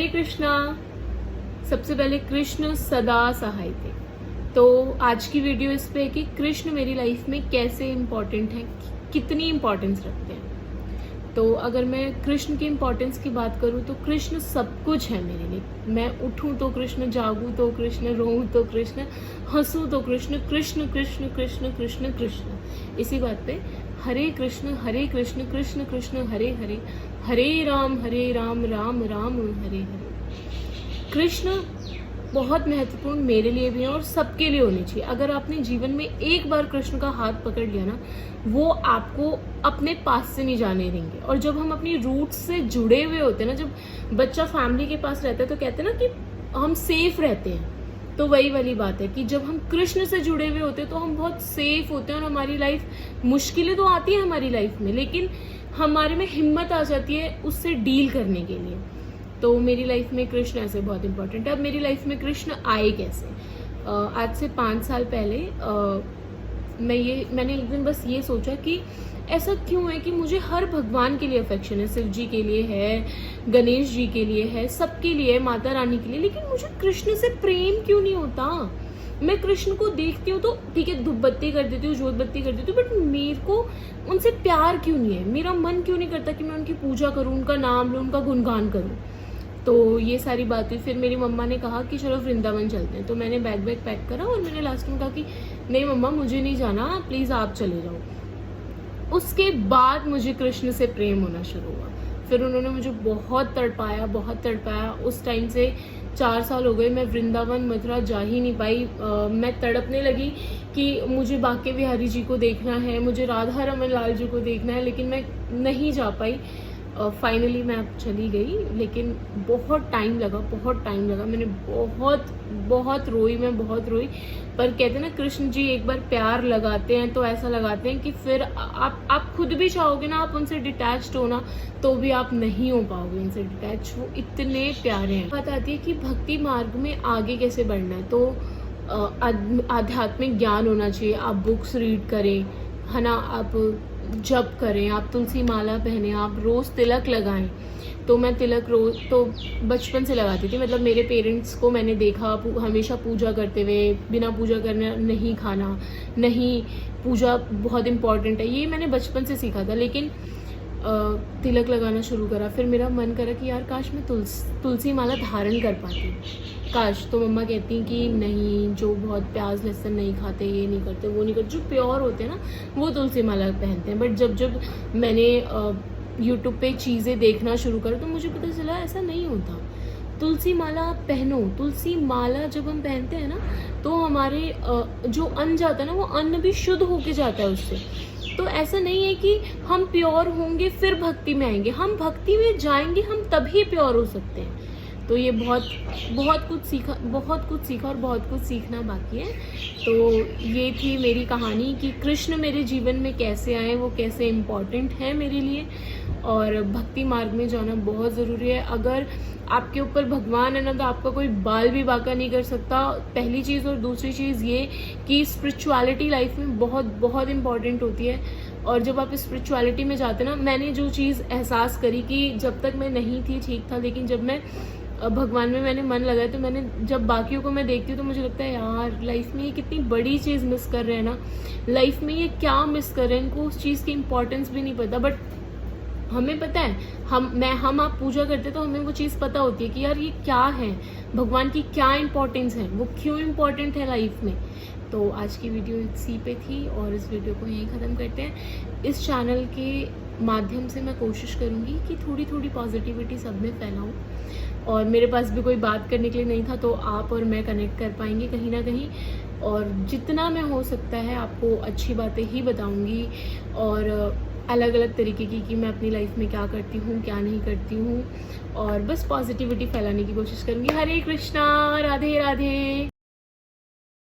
हरे कृष्णा। सबसे पहले कृष्ण सदा सहाय थे। तो आज की वीडियो इस पे है कि कृष्ण मेरी लाइफ में कैसे इम्पोर्टेंट है, कितनी इम्पोर्टेंस रखते हैं। तो अगर मैं कृष्ण की इम्पोर्टेंस की बात करूँ तो कृष्ण सब कुछ है मेरे लिए। मैं उठूँ तो कृष्ण, जागूँ तो कृष्ण, रोऊँ तो कृष्ण, हंसूँ तो कृष्ण, कृष्ण कृष्ण कृष्ण कृष्ण कृष्ण। इसी बात पे हरे कृष्ण कृष्ण कृष्ण हरे हरे, हरे राम राम राम हरे हरे। कृष्ण बहुत महत्वपूर्ण मेरे लिए भी है और सबके लिए होनी चाहिए। अगर आपने जीवन में एक बार कृष्ण का हाथ पकड़ लिया ना, वो आपको अपने पास से नहीं जाने देंगे। और जब हम अपनी रूट्स से जुड़े हुए होते हैं ना, जब बच्चा फैमिली के पास रहता है तो कहते हैं ना कि हम सेफ रहते हैं। तो वही वाली बात है कि जब हम कृष्ण से जुड़े हुए होते हैं तो हम बहुत सेफ होते हैं। और हमारी लाइफ, मुश्किलें तो आती है हमारी लाइफ में, लेकिन हमारे में हिम्मत आ जाती है उससे डील करने के लिए। तो मेरी लाइफ में कृष्ण ऐसे बहुत इंपॉर्टेंट है। अब मेरी लाइफ में कृष्ण आए कैसे? आज से 5 साल पहले मैंने एक दिन बस ये सोचा कि ऐसा क्यों है कि मुझे हर भगवान के लिए अफेक्शन है। शिव जी के लिए है, गणेश जी के लिए है, सबके लिए है, माता रानी के लिए, लेकिन मुझे कृष्ण से प्रेम क्यों नहीं होता? मैं कृष्ण को देखती हूँ तो ठीक है, धूप बत्ती कर देती हूँ, जोत बत्ती कर देती हूँ, बट मेरे को उनसे प्यार क्यों नहीं है? मेरा मन क्यों नहीं करता कि मैं उनकी पूजा करूँ, उनका नाम लूँ, उनका गुणगान करूँ? तो ये सारी बात हुई। फिर मेरी मम्मा ने कहा कि चलो वृंदावन चलते हैं। तो मैंने बैग पैक करा और मैंने लास्ट में कहा कि नहीं मम्मा, मुझे नहीं जाना, प्लीज़ आप चले जाओ। उसके बाद मुझे कृष्ण से प्रेम होना शुरू हुआ। फिर उन्होंने मुझे बहुत तड़पाया। उस टाइम से 4 साल हो गए, मैं वृंदावन मथुरा जा ही नहीं पाई। मैं तड़पने लगी कि मुझे बांके बिहारी जी को देखना है, मुझे राधा रमन लाल जी को देखना है, लेकिन मैं नहीं जा पाई। फाइनली मैं अब चली गई, लेकिन बहुत टाइम लगा। मैंने बहुत रोई, मैं बहुत रोई। पर कहते हैं ना, कृष्ण जी एक बार प्यार लगाते हैं तो ऐसा लगाते हैं कि फिर आप खुद भी चाहोगे ना आप उनसे डिटैच्ड होना, तो भी आप नहीं हो पाओगे उनसे डिटैच। वो इतने प्यारे हैं। बात आती है कि भक्ति मार्ग में आगे कैसे बढ़ना है। तो आध्यात्मिक ज्ञान होना चाहिए। आप बुक्स रीड करें, है ना, आप जप करें, आप तुलसी माला पहने, आप रोज़ तिलक लगाएं। तो मैं तिलक रोज़ तो बचपन से लगाती थी। मतलब मेरे पेरेंट्स को मैंने देखा हमेशा पूजा करते हुए, बिना पूजा करने नहीं खाना, नहीं, पूजा बहुत इम्पॉर्टेंट है, ये मैंने बचपन से सीखा था। लेकिन तिलक लगाना शुरू करा, फिर मेरा मन करा कि यार काश मैं तुलसी माला धारण कर पाती, काश। तो मम्मा कहती कि नहीं, जो बहुत प्याज लहसुन नहीं खाते, ये नहीं करते, वो नहीं करते, जो प्योर होते हैं ना, वो तुलसी माला पहनते हैं। बट जब मैंने यूट्यूब पे चीज़ें देखना शुरू करा तो मुझे पता चला ऐसा नहीं होता। तुलसी माला पहनो। तुलसी माला जब हम पहनते हैं ना, तो हमारे जो अन्न जाता है ना, वो अन्न भी शुद्ध होके जाता है उससे। तो ऐसा नहीं है कि हम प्योर होंगे फिर भक्ति में आएंगे, हम भक्ति में जाएंगे, हम तभी प्योर हो सकते हैं। तो ये बहुत कुछ सीखा और बहुत कुछ सीखना बाकी है। तो ये थी मेरी कहानी कि कृष्ण मेरे जीवन में कैसे आए, वो कैसे इम्पोर्टेंट है मेरे लिए। और भक्ति मार्ग में जाना बहुत ज़रूरी है। अगर आपके ऊपर भगवान है ना, तो आपका कोई बाल भी बांका नहीं कर सकता, पहली चीज़। और दूसरी चीज़ ये कि स्पिरिचुअलिटी लाइफ में बहुत इम्पॉर्टेंट होती है। और जब आप स्पिरिचुअलिटी में जाते ना, मैंने जो चीज़ एहसास करी कि जब तक मैं नहीं थी ठीक था, लेकिन जब मैं भगवान में मैंने मन लगाया, तो मैंने जब बाकियों को मैं देखती हूँ तो मुझे लगता है यार लाइफ में ये कितनी बड़ी चीज़ मिस कर रहे हैं ना, लाइफ में ये क्या मिस कर रहे हैं, इनको उस चीज़ की इम्पोर्टेंस भी नहीं पता। बट हमें पता है, हम आप पूजा करते तो हमें वो चीज़ पता होती है कि यार ये क्या है, भगवान की क्या इम्पोर्टेंस है, वो क्यों इम्पोर्टेंट है लाइफ में। तो आज की वीडियो इसी पे थी और इस वीडियो को यहीं ख़त्म करते हैं। इस चैनल के माध्यम से मैं कोशिश करूँगी कि थोड़ी पॉजिटिविटी सब में फैलाऊँ। और मेरे पास भी कोई बात करने के लिए नहीं था, तो आप और मैं कनेक्ट कर पाएंगे कहीं ना कहीं। और जितना मैं हो सकता है आपको अच्छी बातें ही बताऊँगी, और अलग अलग तरीके की कि मैं अपनी लाइफ में क्या करती हूँ, क्या नहीं करती हूँ, और बस पॉजिटिविटी फैलाने की कोशिश करूँगी। हरे कृष्णा, राधे राधे।